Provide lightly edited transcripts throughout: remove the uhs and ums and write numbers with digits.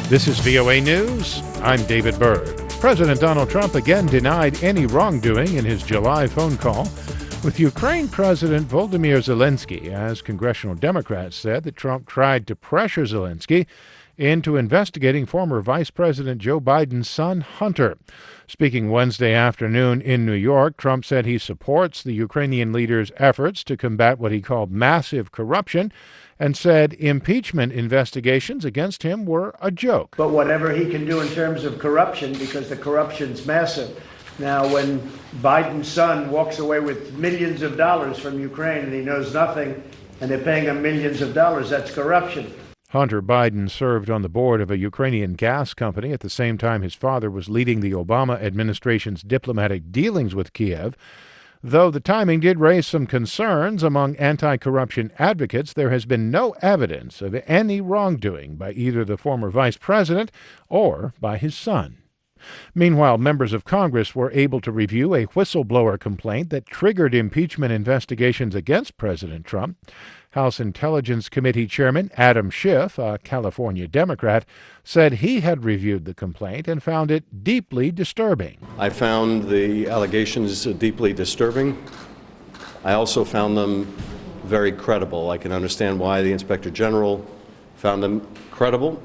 This is VOA News. I'm David Byrd. President Donald Trump again denied any wrongdoing in his July phone call with Ukraine President Volodymyr Zelensky, as congressional Democrats said that Trump tried to pressure Zelensky into investigating former Vice President Joe Biden's son, Hunter. Speaking Wednesday afternoon in New York, Trump said he supports the Ukrainian leader's efforts to combat what he called massive corruption and said impeachment investigations against him were a joke. But whatever he can do in terms of corruption, because the corruption's massive. Now, when Biden's son walks away with millions of dollars from Ukraine and he knows nothing, and they're paying him millions of dollars, that's corruption. Hunter Biden served on the board of a Ukrainian gas company at the same time his father was leading the Obama administration's diplomatic dealings with Kiev. Though the timing did raise some concerns among anti-corruption advocates, there has been no evidence of any wrongdoing by either the former vice president or by his son. Meanwhile, members of Congress were able to review a whistleblower complaint that triggered impeachment investigations against President Trump. House Intelligence Committee Chairman Adam Schiff, a California Democrat, said he had reviewed the complaint and found it deeply disturbing. I found the allegations deeply disturbing. I also found them very credible. I can understand why the Inspector General found them credible,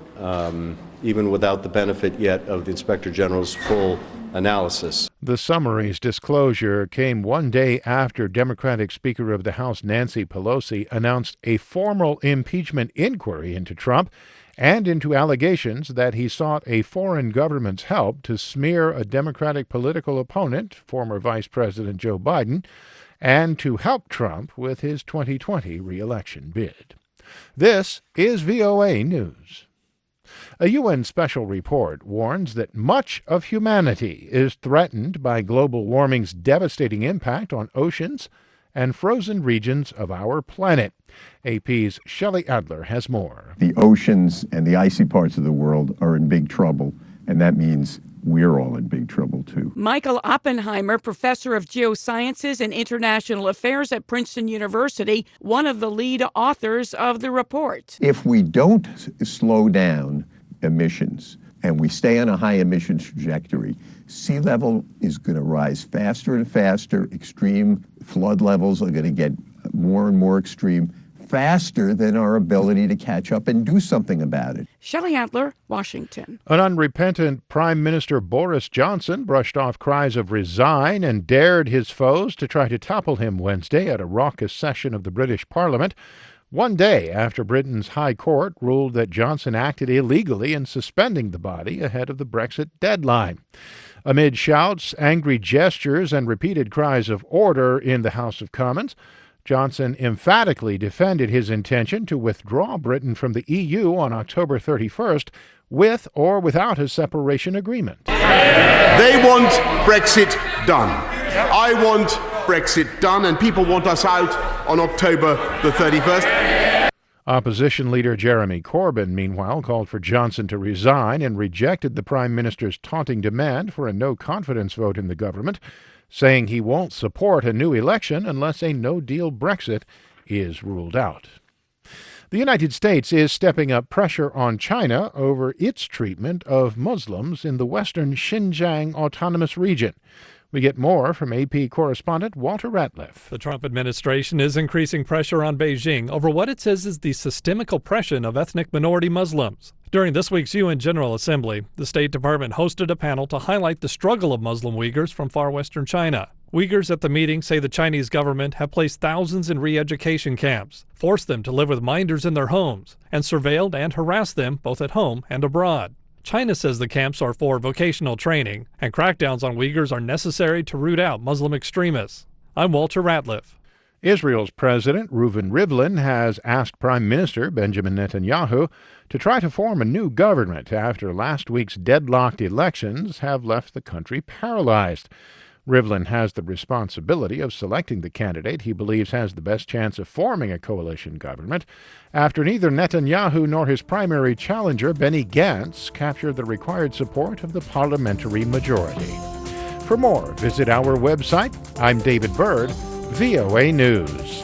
even without the benefit yet of the Inspector General's full analysis. The summary's disclosure came one day after Democratic Speaker of the House Nancy Pelosi announced a formal impeachment inquiry into Trump and into allegations that he sought a foreign government's help to smear a Democratic political opponent, former Vice President Joe Biden, and to help Trump with his 2020 re-election bid. This is VOA News. A UN special report warns that much of humanity is threatened by global warming's devastating impact on oceans and frozen regions of our planet. AP's Shelley Adler has more. The oceans and the icy parts of the world are in big trouble, and that means we're all in big trouble, too. Michael Oppenheimer, professor of geosciences and international affairs at Princeton University, one of the lead authors of the report. If we don't slow down emissions and we stay on a high emissions trajectory, sea level is going to rise faster and faster. Extreme flood levels are going to get more and more extreme, faster than our ability to catch up and do something about it. Shelley Adler, Washington. An unrepentant Prime Minister Boris Johnson brushed off cries of resign and dared his foes to try to topple him Wednesday at a raucous session of the British Parliament, one day after Britain's High Court ruled that Johnson acted illegally in suspending the body ahead of the Brexit deadline. Amid shouts, angry gestures, and repeated cries of order in the House of Commons, Johnson emphatically defended his intention to withdraw Britain from the EU on October 31st, with or without a separation agreement. They want Brexit done. I want Brexit done, and people want us out on October the 31st. Opposition leader Jeremy Corbyn, meanwhile, called for Johnson to resign and rejected the Prime Minister's taunting demand for a no-confidence vote in the government, saying he won't support a new election unless a no-deal Brexit is ruled out. The United States is stepping up pressure on China over its treatment of Muslims in the western Xinjiang Autonomous Region. We get more from AP correspondent Walter Ratliff. The Trump administration is increasing pressure on Beijing over what it says is the systemic oppression of ethnic minority Muslims. During this week's UN General Assembly, the State Department hosted a panel to highlight the struggle of Muslim Uyghurs from far western China. Uyghurs at the meeting say the Chinese government have placed thousands in re-education camps, forced them to live with minders in their homes, and surveilled and harassed them both at home and abroad. China says the camps are for vocational training, and crackdowns on Uyghurs are necessary to root out Muslim extremists. I'm Walter Ratliff. Israel's President Reuven Rivlin has asked Prime Minister Benjamin Netanyahu to try to form a new government after last week's deadlocked elections have left the country paralyzed. Rivlin has the responsibility of selecting the candidate he believes has the best chance of forming a coalition government after neither Netanyahu nor his primary challenger, Benny Gantz, captured the required support of the parliamentary majority. For more, visit our website. I'm David Byrd, VOA News.